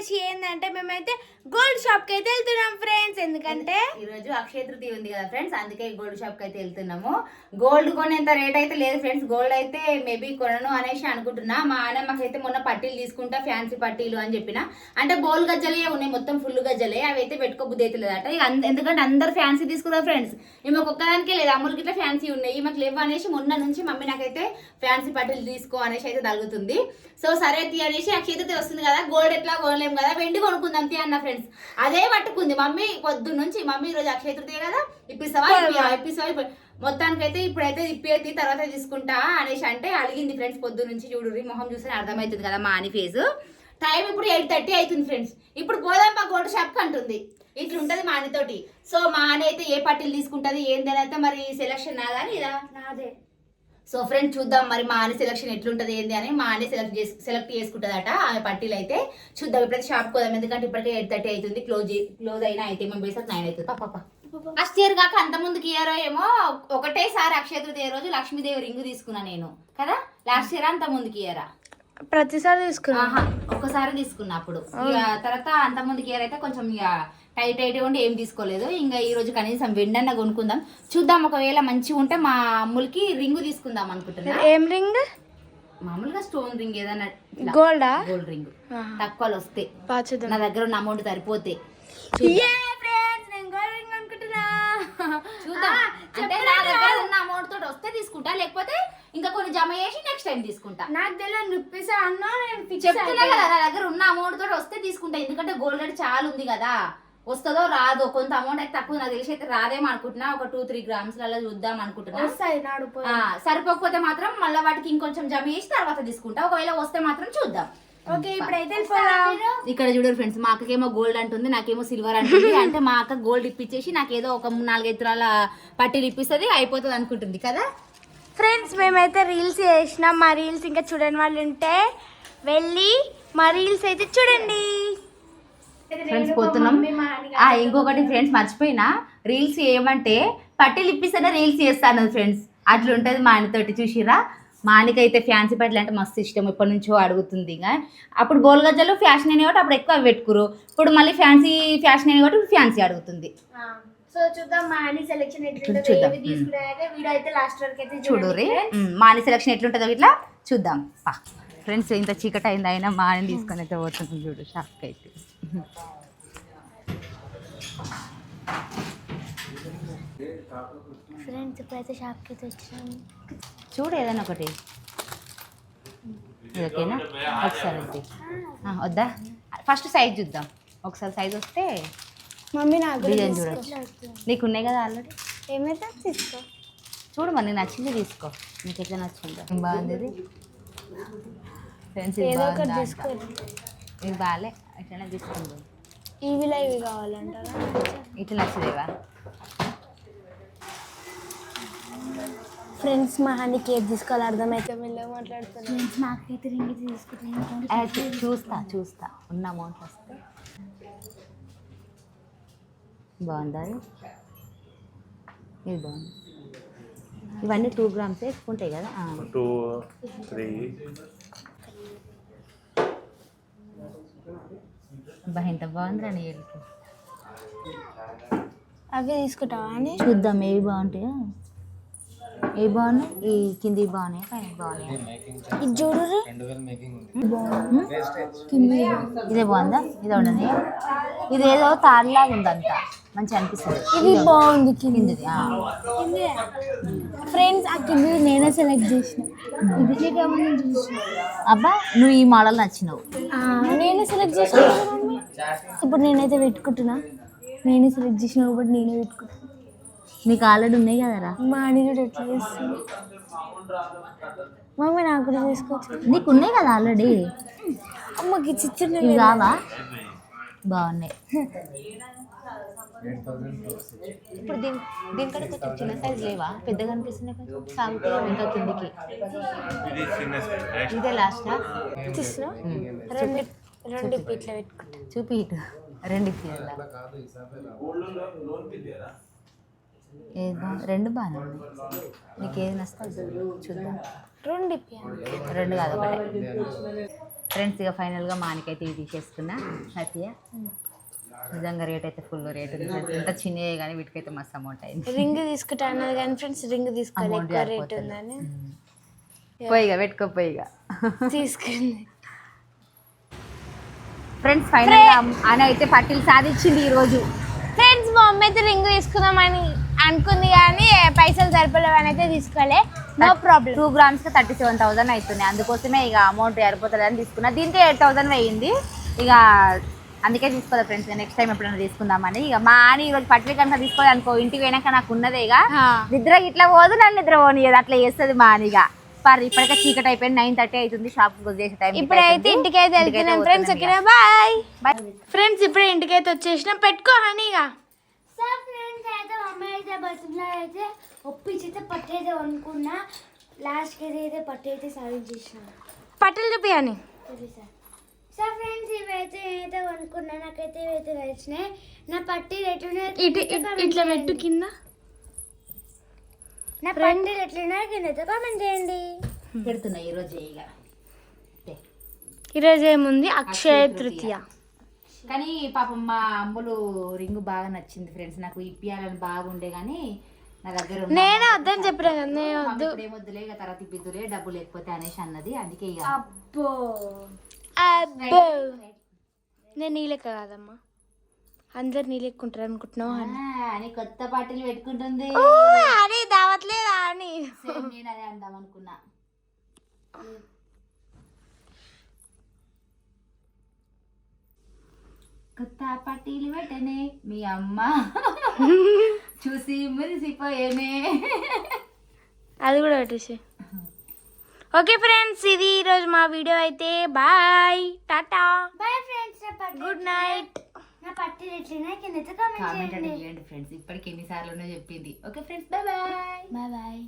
వచ్చేసి ఏంటంటే మేమైతే గోల్డ్ షాప్ కి అయితే వెళ్తున్నాం ఫ్రెండ్స్. ఎందుకంటే ఈ రోజు అక్షయ తృతీయ ఉంది కదా ఫ్రెండ్స్, అందుకే గోల్డ్ షాప్ కి అయితే వెళ్తున్నాము. గోల్డ్ కొనేంత రేట్ అయితే లేదు ఫ్రెండ్స్. గోల్డ్ అయితే మేబీ కొనను అనేసి అనుకుంటున్నా. మా ఆయనమ్మకైతే మొన్న పట్టీలు తీసుకుంటా, ఫ్యాన్సీ పట్టీలు అని చెప్పిన. అంటే బోల్ గజ్జలే ఉన్నాయి, మొత్తం ఫుల్ గజ్జలే. అవి అయితే పెట్టుకోబుద్ధి అయితే లేదట. ఎందుకంటే అందరు ఫ్యాన్సీ తీసుకున్నారు ఫ్రెండ్స్. ఈమెకు ఒక్కదానికే లేదు, అమ్ములకి ఇట్లా ఫ్యాన్సీ ఉన్నాయి. ఈమెకు లేవు అనేసి మొన్న నుంచి మమ్మీ నాకైతే ఫ్యాన్సీ పట్టీలు తీసుకో అనేసి అయితే తగులుతుంది. సో సరే తీ అనేసి అక్షయ తృతీయ వస్తుంది కదా, గోల్డ్ ఎట్లా కొనలేము కదా, వెండి కొనుక్కుందాం తీ అన్న ఫ్రెండ్స్. అదే పట్టుకుంది మమ్మీ పొద్దున్న నుంచి. మమ్మీ ఈరోజు అక్షయ తృతీయ కదా, ఇప్పిస్తావా ఇప్పిస్తావా మొత్తానికైతే ఇప్పుడైతే ఇప్పేది తర్వాత తీసుకుంటా అనేసి అంటే అడిగింది ఫ్రెండ్స్. పొద్దు నుంచి చూడుర్రి, మొహం చూస్తే అర్థమవుతుంది కదా మా అని ఫేస్. టైం ఇప్పుడు 8:30 అవుతుంది ఫ్రెండ్స్. ఇప్పుడు పోదాం మా గోల్డ్ షాప్కి అంటుంది. ఇట్లుంటది మా అనితోటి. సో మా అని అయితే ఏ పట్టీలు తీసుకుంటది ఏందని అయితే మరి సెలక్షన్ నాదని ఇదా నాదే. సో ఫ్రెండ్స్ చూద్దాం మరి మా అని సెలక్షన్ ఎట్లుంటది ఏంది అని. మా అని సెలెక్ట్ చేసుకుంటుందట ఆమె పట్టీలు అయితే. చూద్దాం ఇప్పుడైతే షాప్కి పోదాం, ఎందుకంటే ఇప్పటికే 8:30 అవుతుంది. క్లోజ్ అయినా అయితే మేము పోయేసరికి 9 అవుతుంది. పాప ఫస్ట్ ఇయర్ కాక అంత ముందుకి ఇయర్ ఏమో ఒకటేసారి అక్షయ తృతీయ రోజు లక్ష్మీదేవి రింగు తీసుకున్నా నేను కదా. లాస్ట్ ఇయర్ అంత ముందుకి ఇయరా ప్రతిసారి తీసుకున్నా, ఒక్కసారి తీసుకున్నా అప్పుడు. తర్వాత అంత ముందుకి ఇయర్ అయితే కొంచెం ఇక టైట్ ఉండి ఏం తీసుకోలేదు. ఇంకా ఈ రోజు కనీసం వెండన్న కొనుక్కుందాం. చూద్దాం, ఒకవేళ మంచిగా ఉంటే మా అమ్ములకి రింగు తీసుకుందాం అనుకుంటున్నా. ఏం రింగ్? మామూలుగా స్టోన్ రింగ్ ఏదన్నా, గోల్డా? గోల్డ్ రింగ్ తక్కువలు వస్తే నా దగ్గర ఉన్న అమౌంట్ సరిపోతే చూద్దాం. అంటే నా దగ్గర ఉన్న అమౌంట్ తోటి వస్తే తీసుకుంటా, లేకపోతే ఇంకా కొన్ని జమ చేసి నెక్స్ట్ టైం తీసుకుంటా. నాకు తెలియదు రూపీస్ అన్నా చెప్తున్నా కదా, నా దగ్గర ఉన్న అమౌంట్ తోటి వస్తే తీసుకుంటా. ఎందుకంటే గోల్డ్ రేట్ చాలా ఉంది కదా, వస్తుందో రాదో. కొంత అమౌంట్ అయితే తక్కువ, నాకు తెలిసి అయితే రాదేమో అనుకుంటున్నా. ఒక 2-3 గ్రామ్స్ లలో చూద్దాం అనుకుంటున్నా. సరిపోకపోతే మాత్రం మళ్ళీ వాటికి ఇంకొంచెం జమ చేసి తర్వాత తీసుకుంటా. ఒకవేళ వస్తే మాత్రం చూద్దాం. ఓకే ఇప్పుడైతే ఇక్కడ చూడరు ఫ్రెండ్స్, మా అక్కకేమో గోల్డ్ అంటుంది, నాకేమో సిల్వర్ అంటుంది. అంటే మా అక్క గోల్డ్ ఇప్పించేసి నాకేదో ఒక 4-5 తులాల పట్టీలు ఇప్పిస్తుంది, అయిపోతుంది అనుకుంటుంది కదా ఫ్రెండ్స్. మేమైతే రీల్స్ చేసినాం. మా రీల్స్ ఇంకా చూడని వాళ్ళు ఉంటే వెళ్ళి మా రీల్స్ అయితే చూడండి ఫ్రెండ్స్. పోతున్నాం. ఇంకొకటి ఫ్రెండ్స్ మర్చిపోయినా, రీల్స్ చేయమంటే పట్టీలు ఇప్పిస్తేనే రీల్స్ చేస్తాను ఫ్రెండ్స్. అట్లుంటది మా ఆయనతోటి. చూసిరా, మా ఆయనకైతే ఫ్యాన్సీ పట్టీలు అంటే మస్తు ఇష్టం, ఎప్పటి నుంచో అడుగుతుంది. ఇంకా అప్పుడు గోల్గజ్జలు ఫ్యాషన్ అయినా కాబట్టి అప్పుడు ఎక్కువ పెట్టుకురు. ఇప్పుడు మళ్ళీ ఫ్యాన్సీ ఫ్యాషన్ అయినా కాబట్టి ఫ్యాన్సీ అడుగుతుంది. సో చూద్దాం మా అని సెలెక్షన్ ఎట్లుంటుందో, ఏవి తీసుకునేది వీడియో అయితే లాస్ట్ వరకు అయితే చూడుర్రి. మా అని సెలెక్షన్ ఎట్లుంటుందో ఇట్లా చూద్దాం ఫ్రెండ్స్. ఇంత చీకటి అయింది అయినా మా ఆయన తీసుకొని అయితే పోతుంది చూడు షాప్కి అయితే. ఫ్రెండ్స్ ఇప్పుడైతే షాప్కి అయితే వచ్చాము. చూడు ఏదైనా ఒకటి. ఓకేనా, ఒకసారి వద్దా? ఫస్ట్ సైజ్ చూద్దాం. ఒకసారి సైజ్ వస్తే మమ్మీ నాకు డిజైన్ చూడొచ్చు. నీకు ఉన్నాయి కదా ఆల్రెడీ. ఏమైతే తీసుకో, చూడు మరి నీకు నచ్చింది తీసుకో. నీకు ఎట్లా నచ్చిందో. ఏం బాగుంది ఇది ఫ్రెండ్స్, ఏదో ఒకటి తీసుకో. ఇది బాగాలే, ఎట్లనే తీసుకుంది. ఇవిలా ఇవి కావాలంటారా? ఇట్లా నచ్చలేవా ఫ్రెండ్స్? మా హానికి ఏది తీసుకోవాలి అర్థమైతే మెల్లగా మాట్లాడుతున్నాను. నాకైతే రింగ్ తీసుకుంటాను. చూస్తా ఉన్న అమౌంట్ వస్తే. బాగుందా ఇది? బాగుంది. ఇవన్నీ 2 గ్రామ్స్ ఎక్కువ ఉంటాయి కదా. 2, 3 ఎంత బాగుందిరా నీ ఏళ్ళకి. అవి తీసుకుంటావా అని చూద్దాం ఏవి బాగుంటాయో. ఏ బాగున్నాయి? ఈ కింది బాగున్నాయి, పైన బాగున్నాయి. ఇది చూడు, ఇదే బాగుందా? ఇది ఉండదు, ఇదేదో తాడులాగా ఉందంతా మంచిగా అనిపిస్తుంది. ఇది బాగుంది కింది. ఫ్రెండ్స్ ఆ కింది నేనే సెలెక్ట్ చేసిన. అబ్బా నువ్వు ఈ మోడల్ నచ్చినావు. నేనే సెలెక్ట్ చేసిన. ఇప్పుడు నేనైతే పెట్టుకుంటున్నా. నేనే సెలెక్ట్ చేసిన కాబట్టి నేనే పెట్టుకుంటున్నా. నీకు ఆల్రెడీ ఉన్నాయి కదరా. మా అని కూడా ఎట్లా చేస్తుంది. మమ్మీ నాకు కూడా తీసుకోవచ్చు. నీకు ఉన్నాయి కదా ఆల్రెడీ. అమ్మకి చిచ్చిన ఇవి కావా? బాగున్నాయి. ఇప్పుడు దీనికంటే కొంచెం చిన్న సైజ్ లేవా? పెద్దగా అనిపిస్తుంది కొంచెం. సాగుతాయి ఇంకా కిందికి. ఇదే లాస్టా? తీసుకురా. రెండు ఇట్లా పెట్టుకుంటా. చూపి ఇటు 2 ఇప్పియాలా? 2 బాగానే ఉన్నాయి. నీకు ఏది నస్తుంది చూద్దాం. 2 ఇప్పియాలి. 2 కాదు ఒకటే. ఫ్రెండ్స్ ఇక ఫైనల్గా మానికైతే ఇవి తీసేసుకున్నా సత్య. నిజంగా రేట్ అయితే ఫుల్ రేట్ ఉంది. ఇంత చిన్నవి కానీ వీటికైతే మస్తు అమౌంట్ అయింది. రింగ్ తీసుకుంటా అన్నది కానీ ఫ్రెండ్స్ రింగ్ తీసుకోవాలి, ఎక్కువ రేట్ ఉందని. పోయిగా పెట్టుకోపోయిగా తీసుకుంది. ఫ్రెండ్స్ ఫైనల్గా అని అయితే పట్టీలు సాధించింది ఈరోజు. ఫ్రెండ్స్ మా మమ్మీ అయితే రింగ్ తీసుకుందామని అనుకుంది కానీ పైసలు సరిపోలేవని అయితే తీసుకోలే. No problem. 2 grams 37,000 అవుతుంది. అందుకోసమే ఇక అమౌంట్ సరిపోతుంది అని తీసుకున్నా. దీంతో 8,000 అయ్యింది. ఇక అందుకే తీసుకోలేదు ఫ్రెండ్స్. నెక్స్ట్ టైం ఎప్పుడైనా తీసుకుందామని. ఇక మా అని ఈరోజు పట్టిక కనుక తీసుకోలేదు అనుకో, ఇంటికి పోయినాక నాకు ఉన్నదే ఇక నిద్ర ఇట్లా పోదు, నన్ను నిద్ర పోనియదు, అట్లా చేస్తుంది మా అని. ఇక పర్ ఇప్పటికే చీకటి అయిపోయింది, 9:30 అవుతుంది. షాప్ చేసే టైం. ఇప్పుడైతే ఇంటికైతే వెళ్తున్నాం ఫ్రెండ్స్. ఓకేనా, బాయ్ బాయ్ ఫ్రెండ్స్. ఇప్పుడే ఇంటికైతే వచ్చేసినాం. పెట్టుకో హనీగా. ఫ్రెండ్స్ అయితే మమ్మీ అయితే బస్సులో అయితే ఒప్పించైతే పట్టు అయితే అనుకున్నా. లాస్ట్కి అయితే పట్టు అయితే సాధించేసిన. పట్టులు చూపియాని. సో ఫ్రెండ్స్ ఇవైతే ఏదైతే అనుకున్నా, నాకైతే ఇవైతే నచ్చినాయి. నా పట్టీలు ఎట్లున్నాయి ఇట్లా పెట్టు కింద. నా పట్టీలు ఎట్లున్నాయి కింద కామెంట్ చేయండి. పెడుతున్నా ఈరోజు. ఇక ఈరోజు ఏముంది, అక్షయ తృతీయ. కానీ పాపం మా అమ్ములు రింగు బాగా నచ్చింది ఫ్రెండ్స్. నాకు ఇప్పియాలని బాగుండే కానీ నా దగ్గర నేనే వద్దని చెప్పిన కదా, నేను వద్దు ఏమొద్దులే, ఇక తర్వాత ఇప్పిద్దులే, డబ్బులు లేకపోతే అనేసి అన్నది. అందుకే ఇక అబ్బో అబ్బో. నేను నీ లెక్క కాదమ్మా, అందరు నీ లెక్కుంటారు అనుకుంటున్నావు అని కొత్త పాటలు పెట్టుకుంటుంది. అని దావట్లేదా అని నేను అదే అందాం అనుకున్నా. కొత్త పట్టీలు పెట్టనే మీ అమ్మ చూసి మురిసిపోయేనే. అది కూడా పెట్టేసి. ఓకే ఫ్రెండ్స్, ఇది ఈరోజు మా వీడియో అయితే. Bye, tata, bye friends, good night. నా పట్టీలు ఎట్లయినా కింద కామెంట్ చేయండి ఫ్రెండ్స్. ఇప్పటికి ఎన్నిసార్లు చెప్పింది. Okay friends, bye bye. Bye bye.